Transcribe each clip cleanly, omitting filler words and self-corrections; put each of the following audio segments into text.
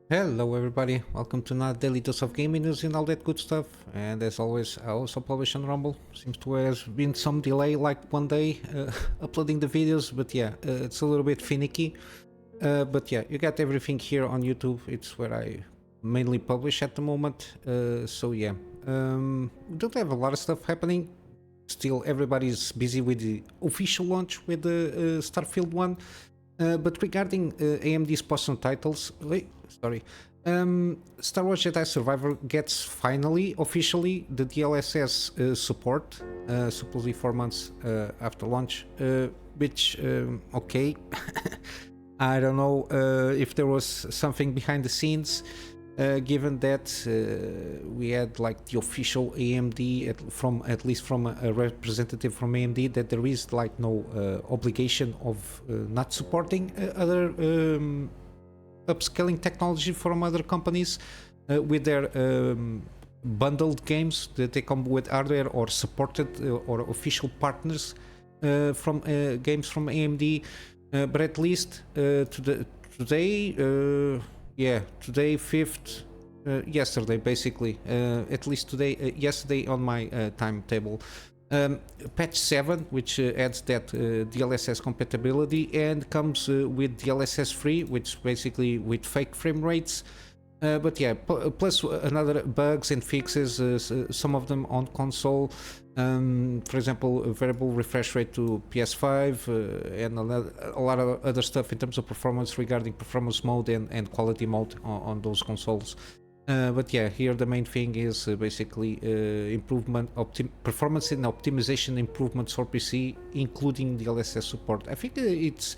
Hello everybody, welcome to another daily dose of gaming news and all that good stuff. And as always, I also publish on Rumble. Seems to have been some delay, like one day uploading the videos, but yeah, it's a little bit finicky. But yeah, you got everything here on YouTube. It's where I mainly publish at the moment. So yeah, we don't have a lot of stuff happening. Still, everybody's busy with the official launch with the Starfield one. But regarding AMD's personal titles, wait, sorry, Star Wars Jedi Survivor gets finally officially the DLSS support, supposedly 4 months after launch, which okay. I don't know if there was something behind the scenes, given that we had like the official AMD at least from a representative from AMD that there is like no obligation of not supporting other upscaling technology from other companies with their bundled games that they come with hardware or supported or official partners from games from AMD. But at least today, yeah, today 5th, yesterday basically, at least today, yesterday on my timetable. Patch 7, which adds that DLSS compatibility and comes with DLSS 3, which basically with fake frame rates. But yeah, plus another bugs and fixes, some of them on console. For example, a variable refresh rate to PS5 and a lot of other stuff in terms of performance regarding performance mode and quality mode on those consoles. But yeah, here the main thing is basically performance and optimization improvements for PC, including DLSS support. I think it's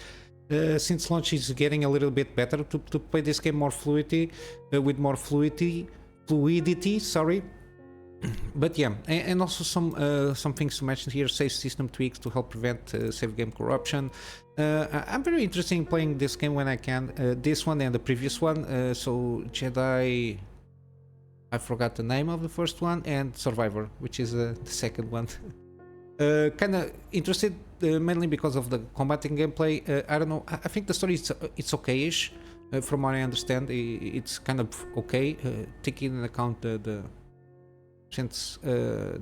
since launch is getting a little bit better to play this game more fluidity, with more fluidity. Sorry. But yeah, and also some things to mention here: save system tweaks to help prevent save game corruption. I'm very interested in playing this game when I can. This one and the previous one. So Jedi, I forgot the name of the first one, and Survivor, which is the second one. Kind of interested mainly because of the combating gameplay. I don't know. I think the story it's okay-ish. From what I understand, it's kind of okay, taking into account the since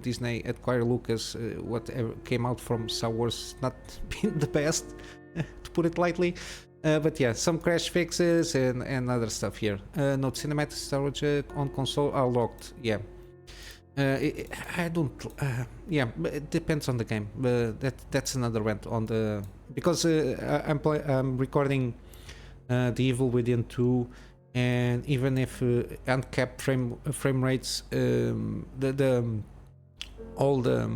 Disney acquired Lucas, whatever came out from Star Wars not been the best, to put it lightly. But yeah, some crash fixes and other stuff here. Note cinematic storage on console are locked. Yeah. I don't. Yeah, but it depends on the game. That's another rant on the because I'm recording The Evil Within 2, and even if uncapped frame rates, all the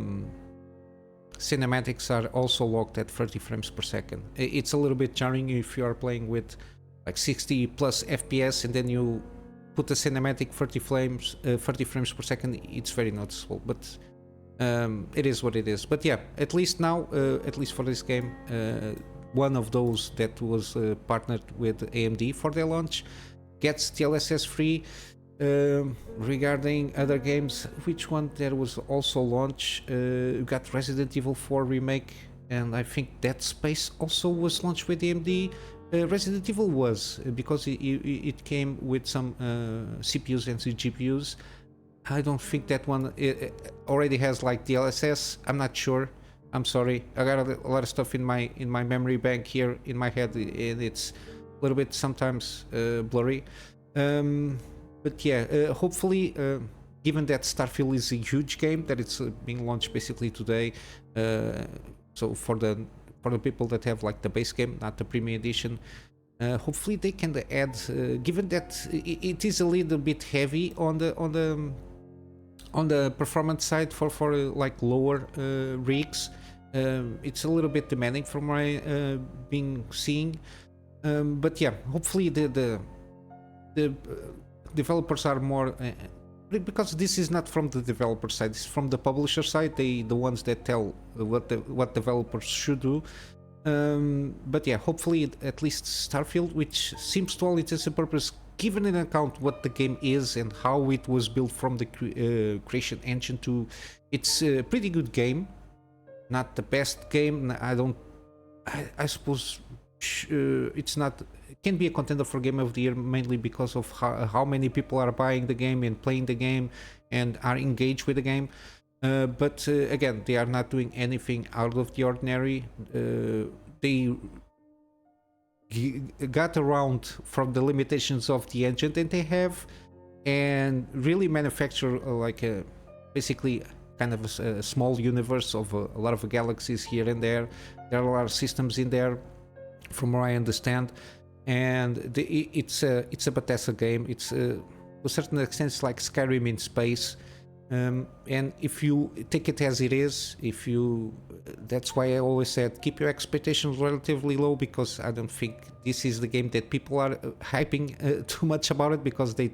cinematics are also locked at 30 frames per second. It's a little bit jarring if you are playing with like 60 plus FPS and then you put the cinematic 30 frames per second. It's very noticeable, but it is what it is. But yeah, at least now, at least for this game, one of those that was partnered with AMD for their launch gets DLSS free. Regarding other games, which one there was also launch? You got Resident Evil 4 remake, and I think Dead Space also was launched with AMD. Resident Evil was because it came with some CPUs and GPUs. I don't think that one already has like DLSS. I'm not sure. I'm sorry. I got a lot of stuff in my memory bank here in my head, and it's a little bit sometimes blurry. But yeah, hopefully, given that Starfield is a huge game, that it's being launched basically today, so for the people that have like the base game, not the premium edition, hopefully they can add. Given that it is a little bit heavy on the performance side for like lower rigs, it's a little bit demanding from what I been seeing. But yeah, hopefully the developers are more because this is not from the developer side, it's from the publisher side. The ones that tell what developers should do. But yeah, hopefully at least Starfield, which seems to all intents and purpose, given in account what the game is and how it was built from the creation engine to, it's a pretty good game. Not the best game. I suppose it's not, it can be a contender for Game of the Year mainly because of how many people are buying the game and playing the game and are engaged with the game. But again, they are not doing anything out of the ordinary. They got around from the limitations of the engine that they have and really manufacture like a basically kind of a small universe of a lot of galaxies here and there. There are a lot of systems in there, from what I understand, and it's a Bethesda game. It's to a certain extent it's like Skyrim in space, and if you take it as it is, that's why I always said keep your expectations relatively low, because I don't think this is the game that people are hyping too much about it, because they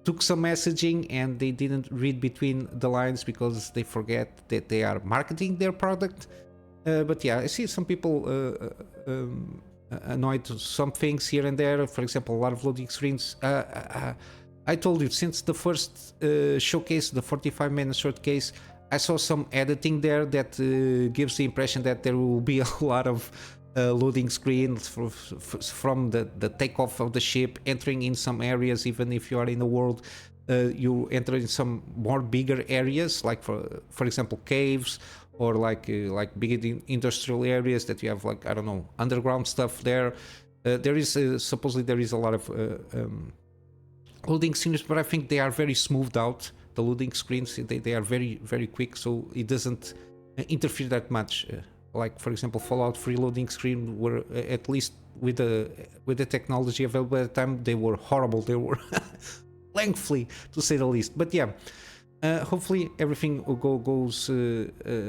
took some messaging and they didn't read between the lines because they forget that they are marketing their product. But yeah, I see some people annoyed to some things here and there. For example, a lot of loading screens. I told you, since the first showcase, the 45-minute showcase, I saw some editing there that gives the impression that there will be a lot of loading screens from the takeoff of the ship, entering in some areas. Even if you are in the world, you enter in some more bigger areas, like for example caves, or like big industrial areas that you have, like, I don't know, underground stuff there. There is supposedly there is a lot of loading screens, but I think they are very smoothed out. The loading screens, they are very, very quick, so it doesn't interfere that much. Like for example, Fallout 3 loading screen were, at least with the technology available at the time, they were horrible. They were lengthy, to say the least. But yeah, hopefully everything goes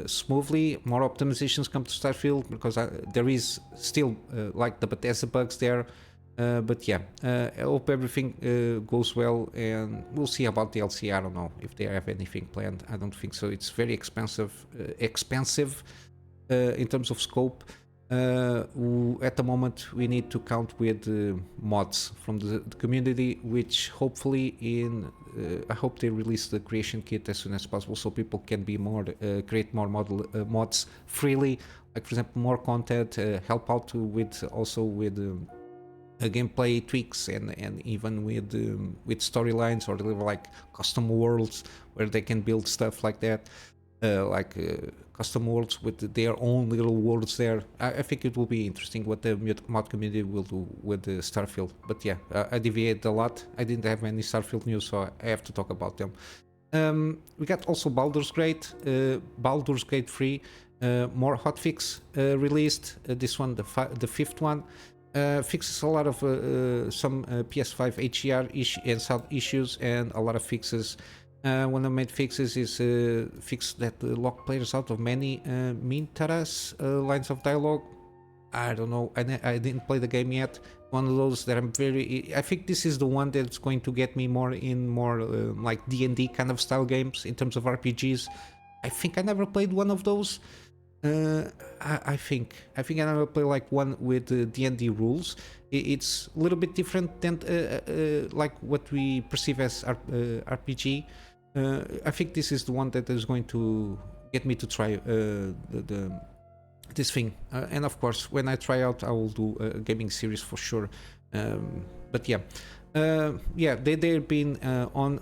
smoothly. More optimizations come to Starfield, because there is still like the Bethesda bugs there. But yeah, I hope everything goes well, and we'll see about DLC. I don't know if they have anything planned. I don't think so. It's very expensive in terms of scope. At the moment, we need to count with mods from the community, which hopefully I hope they release the creation kit as soon as possible, so people can be create more mods freely. Like for example, more content, help out with gameplay tweaks, and even with storylines, or deliver like custom worlds where they can build stuff like that, custom worlds with their own little worlds there. I think it will be interesting what the mod community will do with the Starfield. But yeah, I deviated a lot. I didn't have any Starfield news, so I have to talk about them. We got also Baldur's Gate 3, more hotfix released. This one, the fifth one. Fixes a lot of some PS5 HDR and sound issues, and a lot of fixes. One of the main fixes is fix that lock players out of many Mintaras lines of dialogue. I don't know, I didn't play the game yet. One of those that I think this is the one that's going to get me more like D&D kind of style games in terms of RPGs. I think I never played one of those. I think I never play like one with D&D rules. It's a little bit different than like what we perceive as RPG. I think this is the one that is going to get me to try this thing. And of course, when I try out, I will do a gaming series for sure. But yeah, they've been on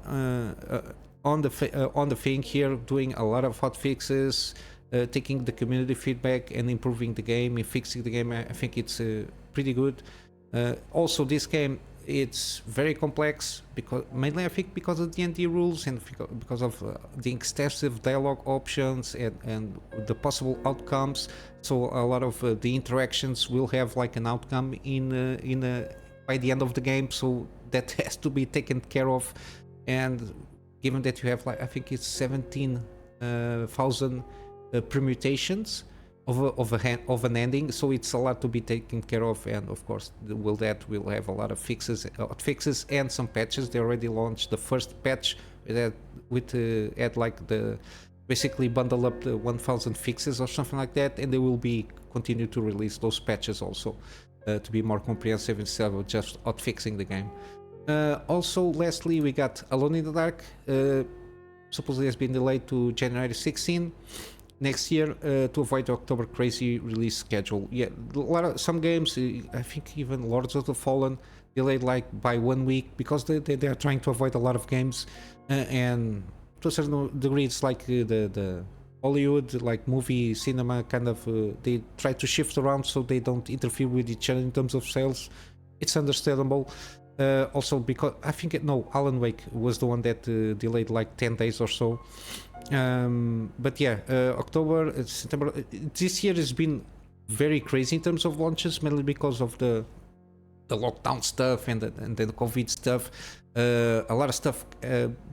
the thing here, doing a lot of hot fixes. Taking the community feedback and improving the game and fixing the game. I think it's pretty good. Also, this game, it's very complex, mainly I think because of D&D rules, and because of the extensive dialogue options and the possible outcomes. So a lot of the interactions will have like an outcome by the end of the game, so that has to be taken care of. And given that you have, like, I think it's 17,000 permutations of an ending, so it's a lot to be taken care of. And of course, we'll have a lot of fixes and some patches. They already launched the first patch with like the basically bundle up the 1000 fixes or something like that, and they will be continue to release those patches also to be more comprehensive instead of just hotfixing the game. Also, lastly, we got Alone in the Dark. Supposedly has been delayed to January 16. next year to avoid the October crazy release schedule. Yeah, some games, I think even Lords of the Fallen, delayed like by 1 week because they are trying to avoid a lot of games, and to a certain degree it's like the Hollywood, like movie cinema kind of, they try to shift around so they don't interfere with each other in terms of sales. It's understandable. Also because I think Alan Wake was the one that delayed like 10 days or so. But yeah, October, September, this year has been very crazy in terms of launches, mainly because of the lockdown stuff and the COVID stuff. A lot of stuff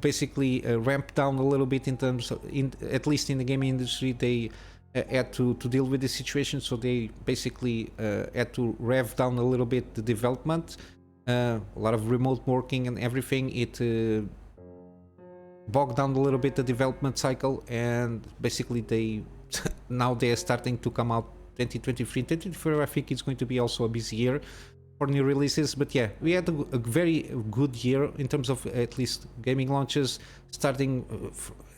basically ramped down a little bit in terms of, at least in the gaming industry, they had to deal with the situation, so they basically had to rev down a little bit the development. A lot of remote working and everything. It bogged down a little bit the development cycle, and basically now they are starting to come out 2023. 2024 I think it's going to be also a busy year for new releases. But yeah, we had a very good year in terms of at least gaming launches, starting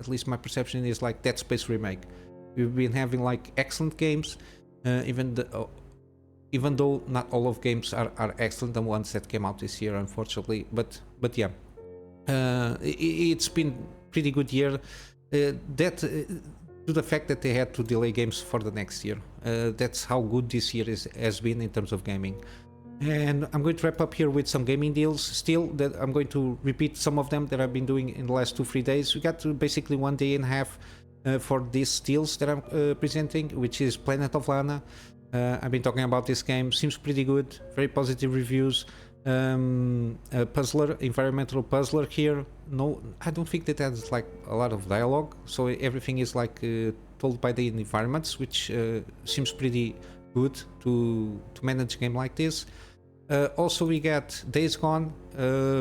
at least my perception is like Dead Space remake. We've been having like excellent games, even though not all of games are excellent, the ones that came out this year, unfortunately. But yeah, it's been pretty good year. To the fact that they had to delay games for the next year. That's how good this year has been in terms of gaming. And I'm going to wrap up here with some gaming deals still, that I'm going to repeat some of them that I've been doing in the last 2-3 days. We got to basically 1 day and a half for these deals that I'm presenting, which is Planet of Lana. I've been talking about this game, seems pretty good, very positive reviews. A puzzler, environmental puzzler here. No, I don't think that has like a lot of dialogue, so everything is like told by the environments, which seems pretty good to manage a game like this. Also we got Days Gone,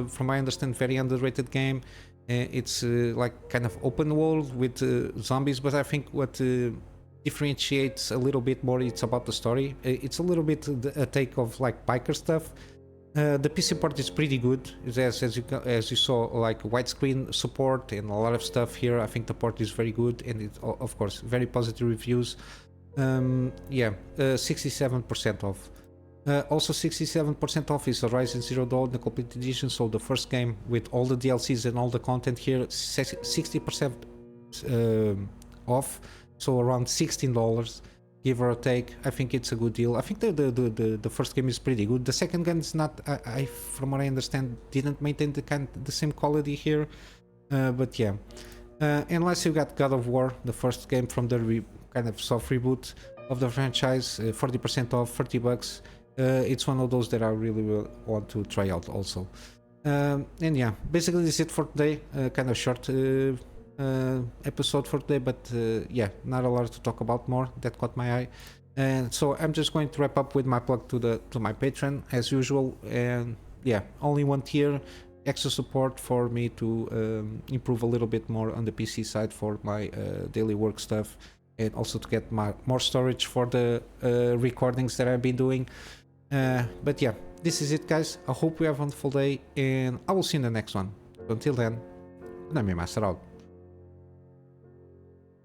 from my understand very underrated game. It's like kind of open world with zombies, but I think what differentiates a little bit more, it's about the story. It's a little bit a take of like biker stuff. The PC port is pretty good, as you saw, like widescreen support and a lot of stuff here. I think the port is very good, and it's of course very positive reviews. Yeah, 67% off. Also 67% off is Horizon Zero Dawn, the complete edition, so the first game with all the DLCs and all the content here, 60% off, so around $16, give or take. I think it's a good deal. I think the first game is pretty good. The second game is not, from what I understand, didn't maintain the same quality here, but yeah. And last you got God of War, the first game from the kind of soft reboot of the franchise, 40% off, $30. It's one of those that I really will want to try out also. And yeah, basically this is it for today. Kind of short episode for today, but yeah, not a lot to talk about more. That caught my eye, and so I'm just going to wrap up with my plug to my Patreon as usual. And yeah, only 1 tier, extra support for me to improve a little bit more on the PC side for my daily work stuff, and also to get more storage for the recordings that I've been doing. But yeah, this is it, guys. I hope you have a wonderful day, and I will see you in the next one. Until then, Kunamy Master out.